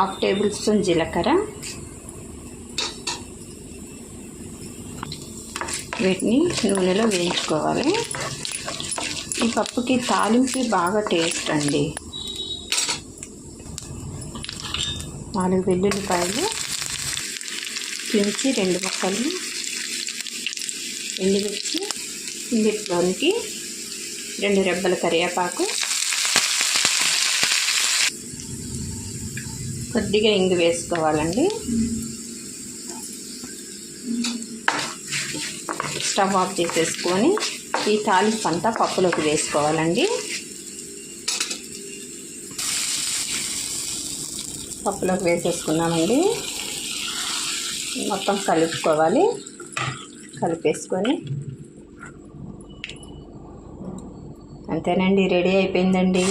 1/2 table spoon జీలకర్ర, వీటిని నూనెలో వేయించుకోవాలి. ఈ పప్పుకి తాలింపు బాగా టేస్ట్ అండి. 4 వెల్లుల్లిపాయలు తుంచి 2 ముక్కలు, ఎండుమిర్చి, ఇందులోనికి 2 రెబ్బల కరివేపాకు, కొద్దిగా ఇంగు వేసుకోవాలండి. స్టవ్ ఆఫ్ చేసేసుకొని ఈ తాలింపు అంతా పప్పులోకి వేసుకోవాలండి. పప్పులోకి వేసేసుకున్నామండి. మొత్తం కలుపుకోవాలి. కలిపేసుకొని అంతేనండి, రెడీ అయిపోయిందండి.